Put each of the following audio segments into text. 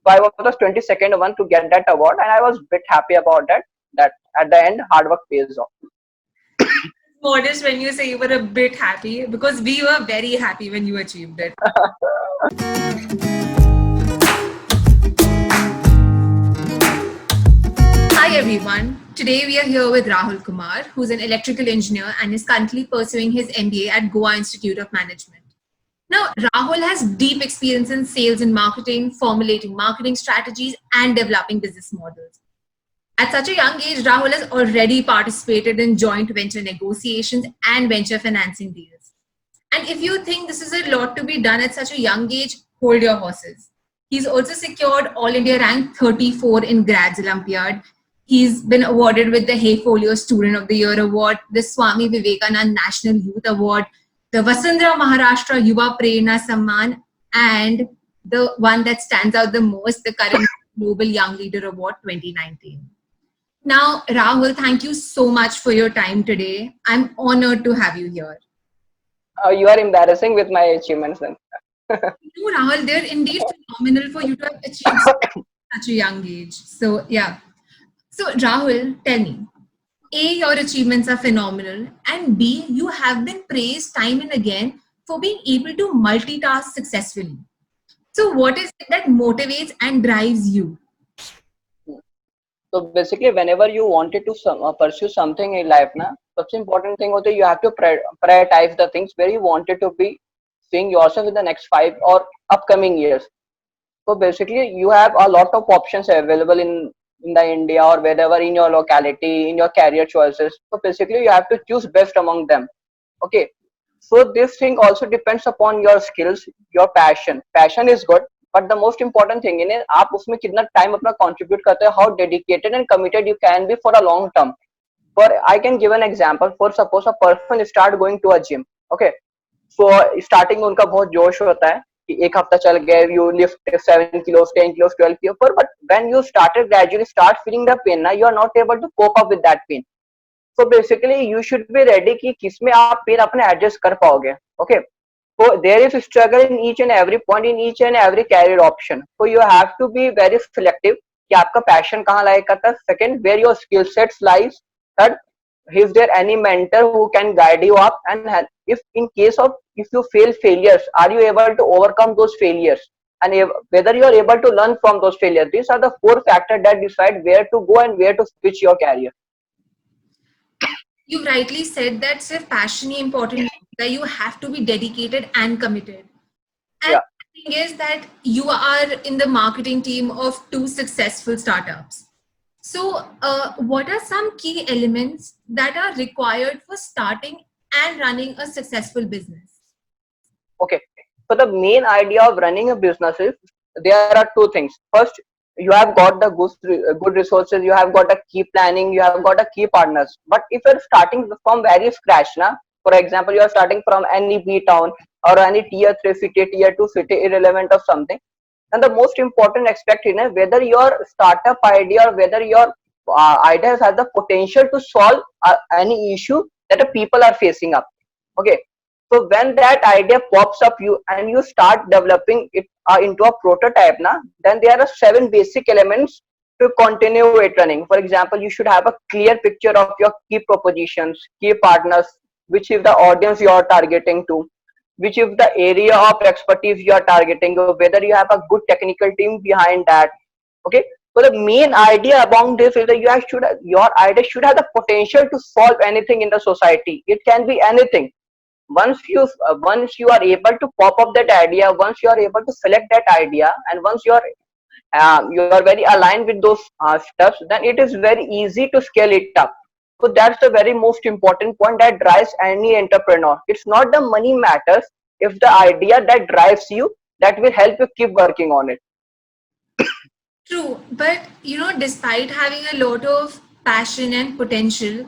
So I was the 22nd one to get that award, and I was a bit happy about that. That at the end, hard work pays off. Modest when you say you were a bit happy, because we were very happy when you achieved it. Hi everyone. Today we are here with Rahul Kumar, who's an electrical engineer and is currently pursuing his MBA at Goa Institute of Management. Now, Rahul has deep experience in sales and marketing, formulating marketing strategies, and developing business models. At such a young age, Rahul has already participated in joint venture negotiations and venture financing deals. And if you think this is a lot to be done at such a young age, hold your horses. He's also secured All India rank 34 in Grads Olympiad. He's been awarded with the Hey Folio Student of the Year Award, the Swami Vivekanand National Youth Award, the Vasundhara Maharashtra Yuva Prerna Samman, and the one that stands out the most, the current Global Young Leader Award 2019. Now, Rahul, thank you so much for your time today. I'm honored to have you here. You are embarrassing with my achievements then. No, Rahul, they're indeed phenomenal for you to have achieved such a young age. So, yeah. So, Rahul, tell me, A, your achievements are phenomenal, and B, you have been praised time and again for being able to multitask successfully. So, what is it that motivates and drives you? So basically, whenever you wanted to pursue something in life, na, सबसे important thing होता है you have to prioritize the things where you wanted to be seeing yourself in the next 5 or upcoming years. So basically, you have a lot of options available in the India or wherever in your locality, in your career choices. So basically, you have to choose best among them. Okay. So this thing also depends upon your skills, your passion. Passion is good, but the most important thing in it, आप उसमें कितना time अपना contribute करते हो, how dedicated and committed you can be for a long term. For I can give an example. For suppose a person start going to a gym. Okay. So starting में उनका बहुत जोश होता है कि एक हफ्ता चल गए, you lift 7 kilos, 10 kilos, 12 kilos, but when you started gradually start feeling the pain, now you are not able to cope up with that pain. So basically you should be ready कि किसमें आप pen अपने adjust कर पाओगे. Okay. So there is a struggle in each and every point, in each and every career option. So you have to be very selective कि आपका passion कहाँ lie करता है. Second, where your skill sets lies. Third, is there any mentor who can guide you up, and if in case of if you failures, are you able to overcome those failures, and whether you are able to learn from those failures. These are the 4 factors that decide where to go and where to switch your career. You rightly said that sir, passion is important, that you have to be dedicated and committed. And Yeah. the thing is that you are in the marketing team of 2 successful startups. So, what are some key elements that are required for starting and running a successful business? Okay. So the main idea of running a business is there are 2 things. First, you have got the good resources, you have got a key planning, you have got a key partners. But if you're starting from very scratch, na, for example, you are starting from any B town or any tier 3 city, tier 2 city, irrelevant of something. And the most important aspect in it, whether your startup idea or whether your ideas has the potential to solve any issue that the people are facing up. Okay. So when that idea pops up, you and you start developing it into a prototype, na, then there are 7 basic elements to continue it running. For example, you should have a clear picture of your key propositions, key partners, which is the audience you are targeting to, which is the area of expertise you are targeting, or whether you have a good technical team behind that. Okay. So the main idea about this is that your idea should have the potential to solve anything in the society. It can be anything. Once you are able to pop up that idea, once you are able to select that idea, and once you are very aligned with those steps, then it is very easy to scale it up. So that's the very most important point that drives any entrepreneur. It's not the money matters, if the idea that drives you, that will help you keep working on it. True, but despite having a lot of passion and potential,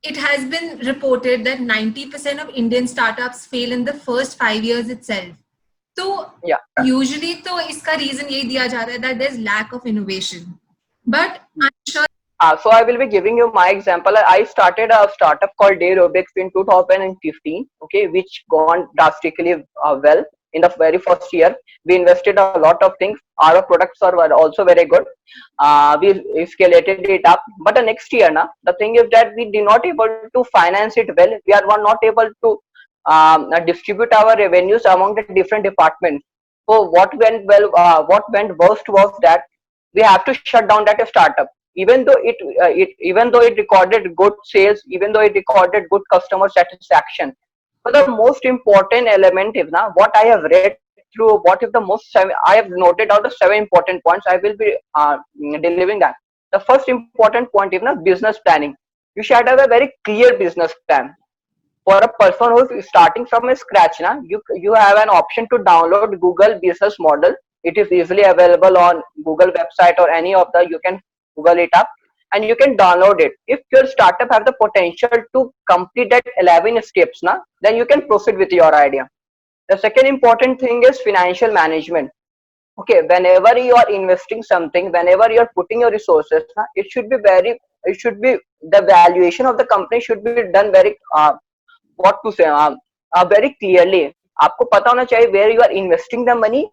it has been reported that 90% of Indian startups fail in the first 5 years itself. So Yeah. usually तो इसका reason यही दिया जा रहा है that there's lack of innovation. But I'm sure. So I will be giving you my example. I started a startup called Day Robics in 2015, okay, which gone drastically well. in the very first year. We invested a lot of things. Our products were also very good. We escalated it up. But the next year, na, the thing is that we did not able to finance it well. We are not able to distribute our revenues among the different departments. So what went well, what went worst was that we have to shut down that startup. Even though it recorded good sales, even though it recorded good customer satisfaction. But the most important element is now what I have read through. What is the most I have noted out the 7 important points. I will be delivering that. The first important point is now business planning. You should have a very clear business plan. For a person who is starting from a scratch, na, you have an option to download Google Business Model. It is easily available on Google website or any of the, you can Google it up and you can download it. If your startup have the potential to complete that 11 steps, na, then you can proceed with your idea. The second important thing is financial management. Okay, whenever you are investing something, whenever you are putting your resources, na, it should be the valuation of the company should be done very what to say very clearly. आपको पता होना चाहिए where you are investing the money,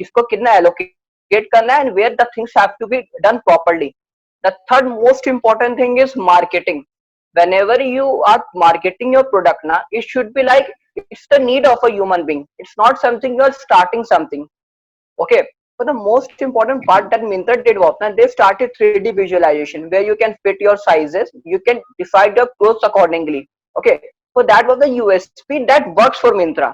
किसको कितना allocate करना है, and where the things have to be done properly. The third most important thing is marketing. Whenever you are marketing your product, na, it should be like it's the need of a human being. It's not something you are starting something. Okay. But the most important part that Myntra did was that they started 3D visualization where you can fit your sizes, you can decide your clothes accordingly. Okay. So that was the USP that works for Myntra.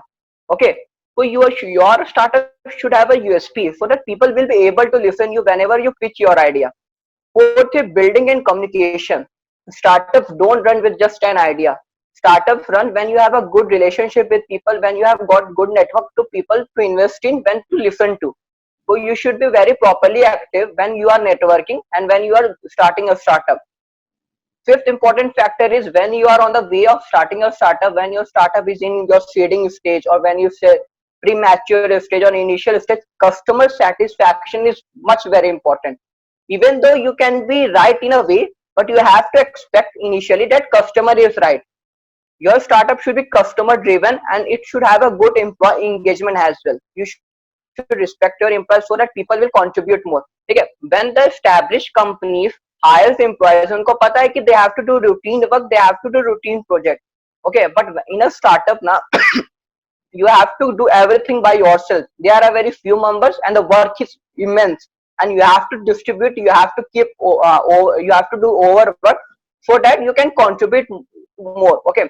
Okay. So your startup should have a USP so that people will be able to listen you whenever you pitch your idea. Fourth is building and communication. Startups don't run with just an idea. Startups run when you have a good relationship with people, when you have got good network to people to invest in, when to listen to. So you should be very properly active when you are networking and when you are starting a startup. Fifth important factor is when you are on the way of starting a startup, when your startup is in your seeding stage or when you say premature stage or initial stage, customer satisfaction is much very important. Even though you can be right in a way, but you have to expect initially that customer is right. Your startup should be customer driven and it should have a good employee engagement as well. You should respect your employees so that people will contribute more. Okay, when the established companies hires employees, उनको पता है कि they have to do routine work, they have to do routine project. Okay, but in a startup now, you have to do everything by yourself. There are very few members and the work is immense, and you have to distribute, you have to keep you have to do overwork so that you can contribute more. Okay,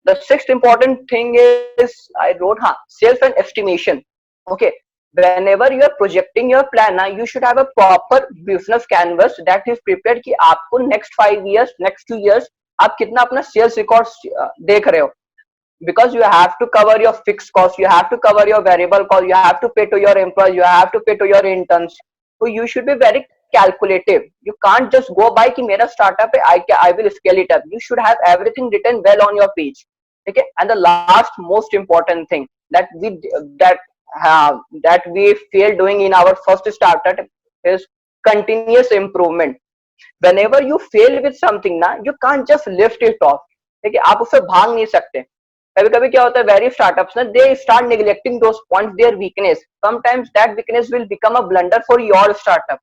the sixth important thing is I wrote self and estimation. Okay, whenever you are projecting your plan now, you should have a proper business canvas that is prepared कि आपको next 5 years, next 2 years आप कितना अपना sales records देख रहे हो. Because you have to cover your fixed cost, you have to cover your variable cost, you have to pay to your employees, you have to pay to your interns. So you should be very calculative. You can't just go by कि मेरा startup है, I will scale it up. You should have everything written well on your page. Okay, and the last most important thing that we fail doing in our first startup is continuous improvement. Whenever you fail with something ना, you can't just lift it off. ठीक है, आप उससे भाग नहीं सकते. कभी कभी क्या होता है, वेरी स्टार्टअप्स ना, they start neglecting those points, their weakness. Sometimes that weakness will become a blunder for your startup.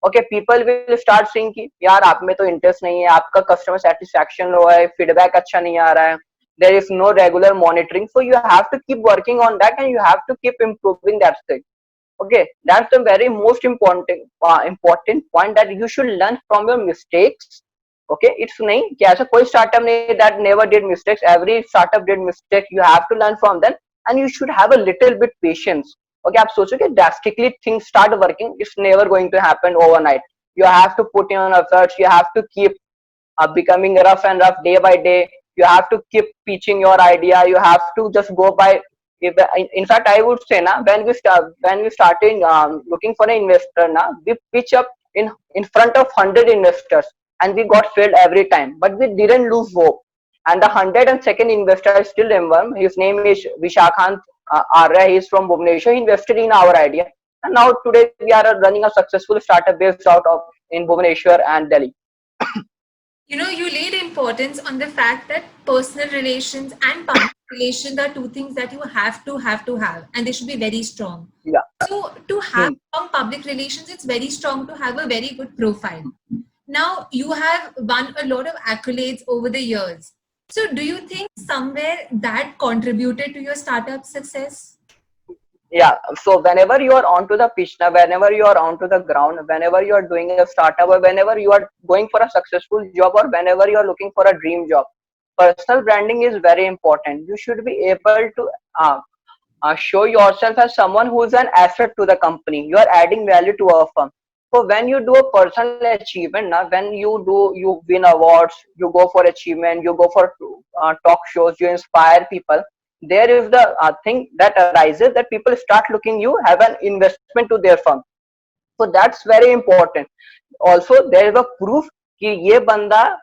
Okay, people will start saying कि यार आप में तो इंटरेस्ट नहीं है, आपका कस्टमर सेटिस्फैक्शन लो है, फीडबैक अच्छा नहीं आ रहा है, there is no regular monitoring, so you have to keep working on that and you have to keep improving that thing. Okay, that's the very most important point that you should learn from your mistakes. Okay, it's नहीं कि ऐसा कोई startup नहीं that never did mistakes. Every startup did mistakes. You have to learn from them and you should have a little bit patience. Okay, आप सोचो कि drastically things start working, it's never going to happen overnight. You have to put in efforts, you have to keep becoming rough and rough day by day. You have to keep pitching your idea, you have to just go by. In fact, I would say na, when we started looking for an investor na, we pitch up in front of 100 investors and we got failed every time, but we didn't lose hope. And the 102nd investor I still remember, his name is Vishakhant Arya. He is from Bhubaneswar. He invested in our idea and now today we are running a successful startup based out of in Bhubaneswar and Delhi. You know, you laid importance on the fact that personal relations and partnerships relations are two things that you have, and they should be very strong. Yeah. So to have strong public relations, it's very strong to have a very good profile. Now you have won a lot of accolades over the years. So do you think somewhere that contributed to your startup success? Yeah, so whenever you are onto the pitch now, whenever you are onto the ground, whenever you are doing a startup, or whenever you are going for a successful job, or whenever you are looking for a dream job, personal branding is very important. You should be able to show yourself as someone who is an asset to the company. You are adding value to a firm. So when you do a personal achievement, now when you win awards, you go for achievement, you go for talk shows, you inspire people. There is the thing that arises that people start looking you have an investment to their firm. So that's very important. Also there is a proof कि ये बंदा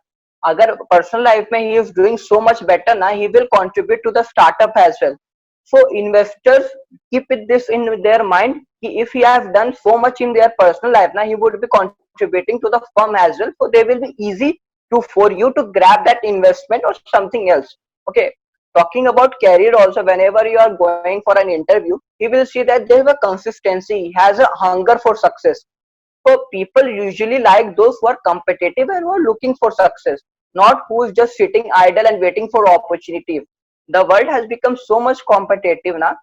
अगर personal life में he is doing so much better ना, he will contribute to the startup as well. So investors keep it this in their mind कि if he has done so much in their personal life now, he would be contributing to the firm as well. So they will be easy to for you to grab that investment or something else. Okay. Talking about career also, whenever you are going for an interview, he will see that there is a consistency, he has a hunger for success. So people usually like those who are competitive and who are looking for success, not who is just sitting idle and waiting for opportunity. The world has become so much competitive now.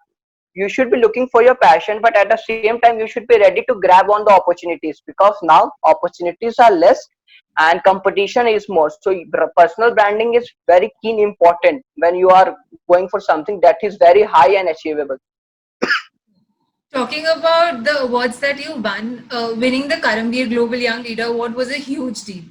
You should be looking for your passion, but at the same time you should be ready to grab on the opportunities, because now opportunities are less and competition is more. So personal branding is very keen important when you are going for something that is very high and achievable. Talking about the awards that you won, winning the Karambir Global Young Leader Award was a huge deal.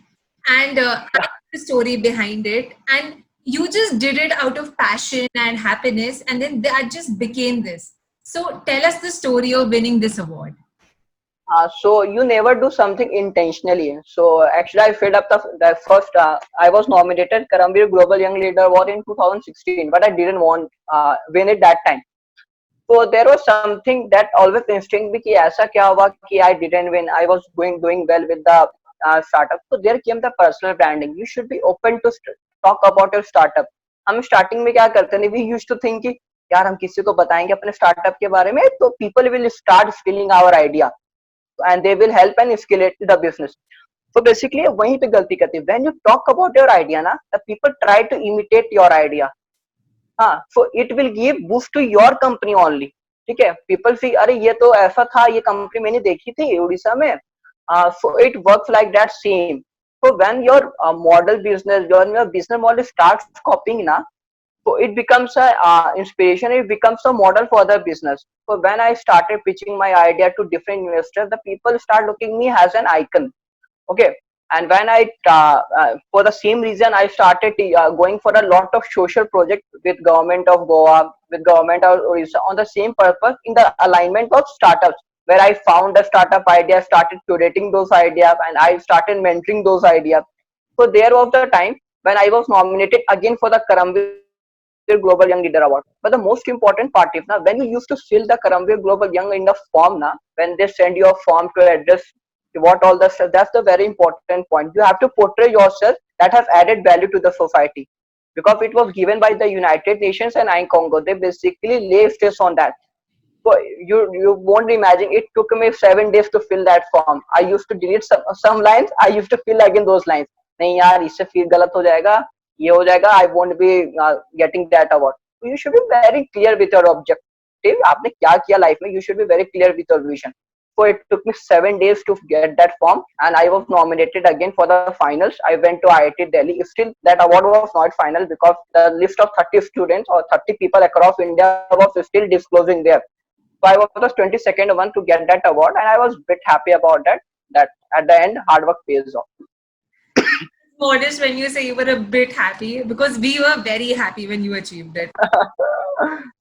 And I know the story behind it. And you just did it out of passion and happiness, and then that just became this. So tell us the story of winning this award. So you never do something intentionally. So actually, I filled up the first. I was nominated Karambir Global Young Leader Award in 2016, but I didn't want win it that time. So there was something that always instinct me कि ऐसा क्या हुआ कि I didn't win. I was doing well with the startup. So there came the personal branding. You should be open to talk about your startup. हम starting में क्या करते थे? We used to think कि यार हम किसी को बताएंगे अपने स्टार्टअप के बारे में तो people will start stealing our idea and they will help and escalate the business. So basically वहीं पे गलती करती है. When you talk about your idea ना, the people try to imitate your idea. हाँ, so it will give boost to your company only. ठीक है, people see अरे ये तो ऐसा था, ये कंपनी मैंने देखी थी उड़ीसा में. So it works like that same. So when your model business, your business model starts copying na, so it becomes a inspiration, it becomes a model for the business. So when I started pitching my idea to different investors, the people start looking me as an icon. Okay. And when I for the same reason I started going for a lot of social projects with government of Goa, with government of Orissa on the same purpose, in the alignment of startups, where I found a startup idea, started curating those ideas, and I started mentoring those ideas. So there was the time when I was nominated again for the Karambir Global Young Leader Award. But the most important part is now when you used to fill the Karambir Global Young in the form now, when they send you a form to address what all the stuff, that's the very important point. You have to portray yourself that has added value to the society, because it was given by the United Nations and I Congo. They basically lay stress on that. So you won't imagine, it took me 7 days to fill that form. I used to delete some lines, I used to fill again those lines. नहीं यार इससे फिर गलत हो जाएगा, ये हो जाएगा, I won't be getting that award. So you should be very clear with your objective. आपने क्या किया life में, you should be very clear with your vision. So it took me 7 days to get that form, and I was nominated again for the finals. I went to IIT Delhi. Still, that award was not final because the list of 30 students or 30 people across India was still disclosing there. So I was the 22nd one to get that award, and I was a bit happy about that. That at the end, hard work pays off. Modest when you say you were a bit happy, because we were very happy when you achieved it.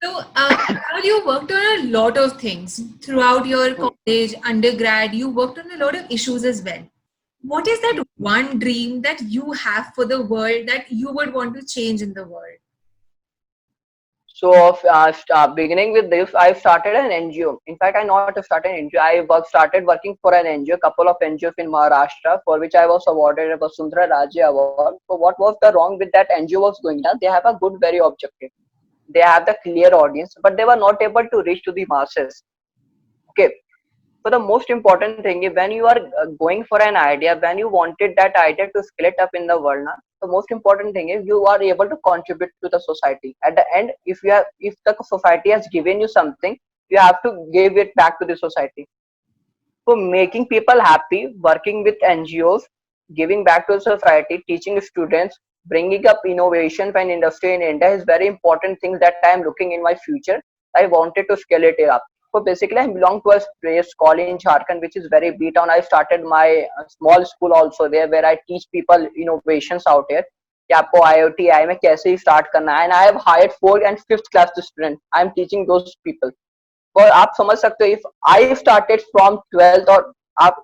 So, Rahul, you worked on a lot of things throughout your college, undergrad. You worked on a lot of issues as well. What is that one dream that you have for the world that you would want to change in the world? So, beginning with this, I started an NGO. In fact, I not started an NGO. Started working for an NGO, couple of NGOs in Maharashtra, for which I was awarded a Vasundhara Rajya Award. So, what was the wrong with that NGO was going on? They have a good, very objective. they have the clear audience, but they were not able to reach to the masses. Okay. So the most important thing is when you are going for an idea, when you wanted that idea to scale it up in the world, na, the most important thing is you are able to contribute to the society. At the end, if the society has given you something, you have to give it back to the society. So making people happy, working with NGOs, giving back to society, teaching students, bringing up innovation and industry in India is very important things that I am looking in my future. I wanted to scale it up. So basically, I belong to a place called in Jharkhand, which is very B town. I started my small school also there, where I teach people innovations out here. कि आपको IoT AI में कैसे start करना है, and I have hired 4th and 5th class students. I am teaching those people. और आप समझ सकते हो, if I started from 12th or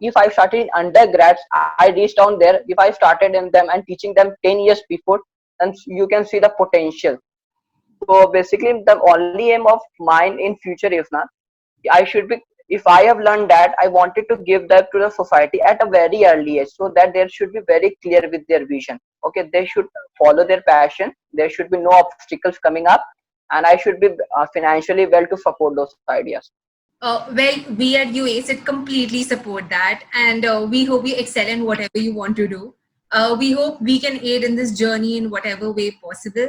if I started in undergrads, I reached down there. If I started in them and teaching them 10 years before, then you can see the potential. So basically, the only aim of mine in future is not I should be. If I have learned that, I wanted to give that to the society at a very early age, so that they should be very clear with their vision. Okay, they should follow their passion. There should be no obstacles coming up, and I should be financially well to support those ideas. Well, we at UACIT completely support that, and we hope you excel in whatever you want to do. We hope we can aid in this journey in whatever way possible.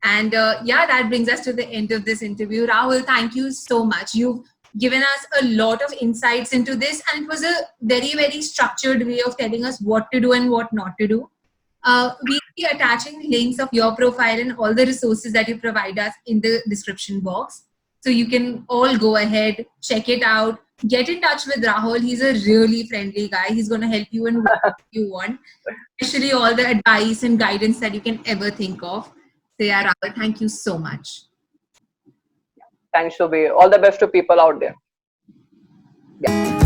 And yeah, that brings us to the end of this interview. Rahul, thank you so much. You've given us a lot of insights into this, and it was a very, very structured way of telling us what to do and what not to do. We'll be attaching links of your profile and all the resources that you provide us in the description box. So you can all go ahead, check it out, get in touch with Rahul. He's a really friendly guy. He's going to help you in what you want, especially all the advice and guidance that you can ever think of. So yeah, Rahul, thank you so much. Thanks to be all the best to people out there. Yeah.